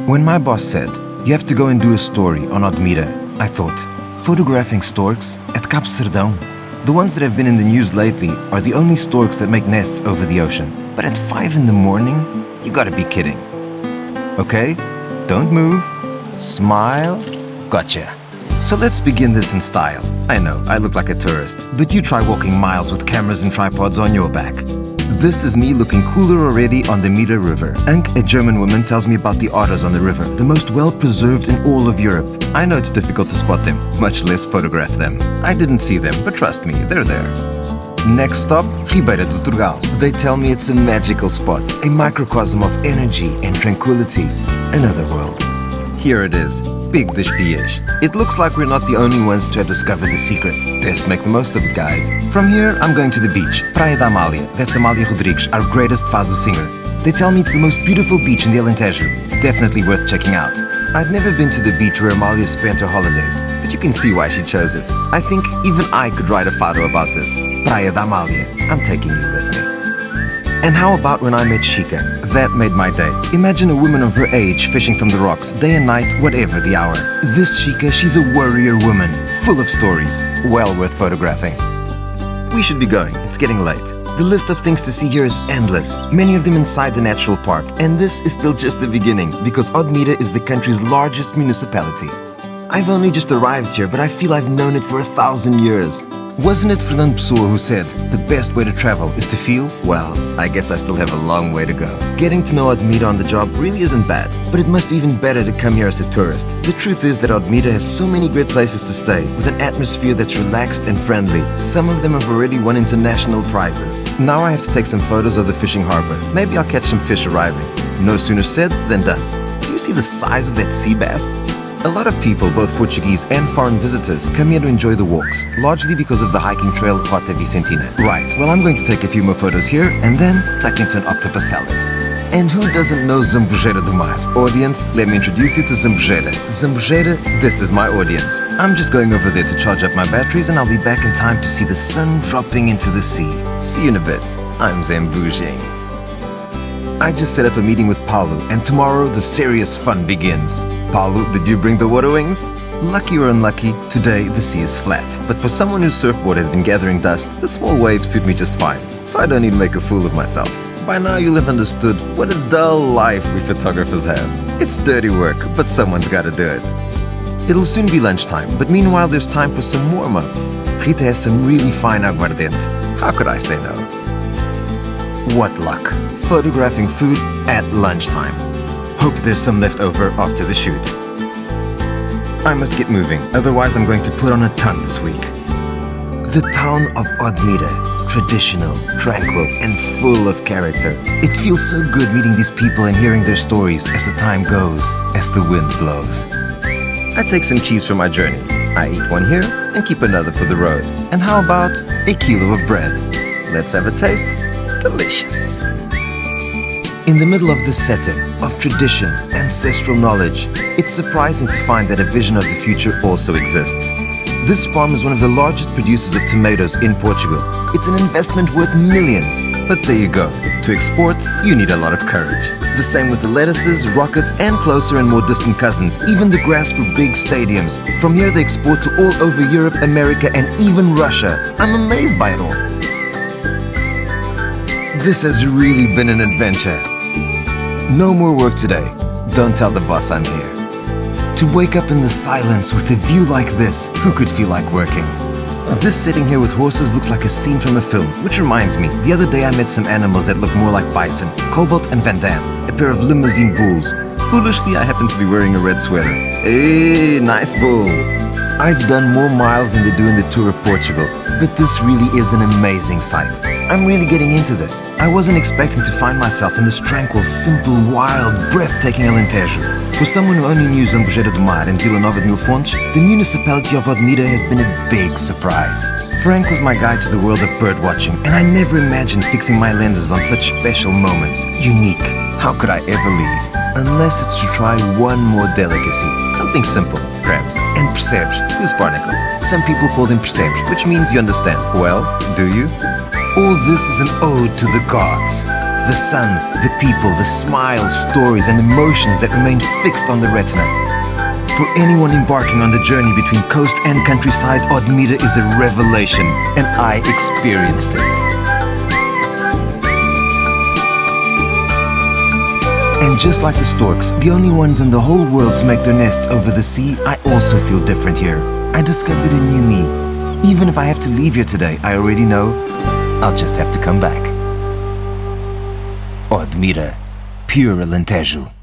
When my boss said, you have to go and do a story on Odemira, I thought, photographing storks at Cabo Sardão? The ones that have been in the news lately are the only storks that make nests over the ocean. But at 5 in the morning? You gotta be kidding. Okay, don't move. Smile. Gotcha. So let's begin this in style. I know, I look like a tourist, but you try walking miles with cameras and tripods on your back. This is me looking cooler already on the Mira River. Anke, a German woman, tells me about the otters on the river, the most well-preserved in all of Europe. I know it's difficult to spot them, much less photograph them. I didn't see them, but trust me, they're there. Next stop, Ribeira do Turgal. They tell me it's a magical spot, a microcosm of energy and tranquility. Another world. Here it is, Big das Pias. It looks like we're not the only ones to have discovered the secret. Best make the most of it, guys. From here, I'm going to the beach, Praia da Amália. That's Amália Rodrigues, our greatest fado singer. They tell me it's the most beautiful beach in the Alentejo. Definitely worth checking out. I'd never been to the beach where Amália spent her holidays, but you can see why she chose it. I think even I could write a fado about this. Praia da Amália. I'm taking you with me. And how about when I met Chica? That made my day. Imagine a woman of her age fishing from the rocks, day and night, whatever the hour. This Chica, she's a warrior woman, full of stories, well worth photographing. We should be going, it's getting late. The list of things to see here is endless, many of them inside the natural park. And this is still just the beginning, because Odemira is the country's largest municipality. I've only just arrived here, but I feel I've known it for 1,000 years. Wasn't it Fernando Pessoa who said, the best way to travel is to feel? Well, I guess I still have a long way to go. Getting to know Odemira on the job really isn't bad, but it must be even better to come here as a tourist. The truth is that Odemira has so many great places to stay, with an atmosphere that's relaxed and friendly. Some of them have already won international prizes. Now I have to take some photos of the fishing harbor. Maybe I'll catch some fish arriving. No sooner said than done. Do you see the size of that sea bass? A lot of people, both Portuguese and foreign visitors, come here to enjoy the walks, largely because of the hiking trail Rota Vicentina. Right, well I'm going to take a few more photos here and then tuck into an octopus salad. And who doesn't know Zambujeira do Mar? Audience, let me introduce you to Zambujeira. Zambujeira, this is my audience. I'm just going over there to charge up my batteries and I'll be back in time to see the sun dropping into the sea. See you in a bit. I'm Zambujing. I just set up a meeting with Paulo, and tomorrow the serious fun begins. Paulo, did you bring the water wings? Lucky or unlucky, today the sea is flat. But for someone whose surfboard has been gathering dust, the small waves suit me just fine, so I don't need to make a fool of myself. By now you'll have understood what a dull life we photographers have. It's dirty work, but someone's gotta do it. It'll soon be lunchtime, but meanwhile there's time for some warm-ups. Rita has some really fine aguardente. How could I say no? What luck. Photographing food at lunchtime. Hope there's some left over after the shoot. I must get moving, otherwise I'm going to put on a ton this week. The town of Odemira, traditional, tranquil, and full of character. It feels so good meeting these people and hearing their stories as the time goes, as the wind blows. I take some cheese for my journey. I eat one here and keep another for the road. And how about a kilo of bread? Let's have a taste. Delicious. In the middle of this setting of tradition, ancestral knowledge, it's surprising to find that a vision of the future also exists. This farm is one of the largest producers of tomatoes in Portugal. It's an investment worth millions. But there you go. To export, you need a lot of courage. The same with the lettuces, rockets, and closer and more distant cousins, even the grass for big stadiums. From here they export to all over Europe, America, and even Russia. I'm amazed by it all. This has really been an adventure. No more work today. Don't tell the boss I'm here. To wake up in the silence with a view like this, who could feel like working? This sitting here with horses looks like a scene from a film, which reminds me, the other day I met some animals that look more like bison, Cobalt and Van Damme, a pair of limousine bulls. Foolishly, I happen to be wearing a red sweater. Hey, nice bull. I've done more miles than they do in the tour of Portugal, but this really is an amazing sight. I'm really getting into this. I wasn't expecting to find myself in this tranquil, simple, wild, breathtaking Alentejo. For someone who only knew Zambujeira do Mar and Vila Nova de Mil Fontes, the municipality of Odemira has been a big surprise. Frank was my guide to the world of birdwatching, and I never imagined fixing my lenses on such special moments. Unique. How could I ever leave? Unless it's to try one more delicacy. Something simple, crabs, and percebes, who's barnacles. Some people call them percebes, which means you understand. Well, do you? All this is an ode to the gods. The sun, the people, the smiles, stories and emotions that remain fixed on the retina. For anyone embarking on the journey between coast and countryside, Odemira is a revelation, and I experienced it. And just like the storks, the only ones in the whole world to make their nests over the sea, I also feel different here. I discovered a new me. Even if I have to leave here today, I already know I'll just have to come back. Odemira, pure Alentejo.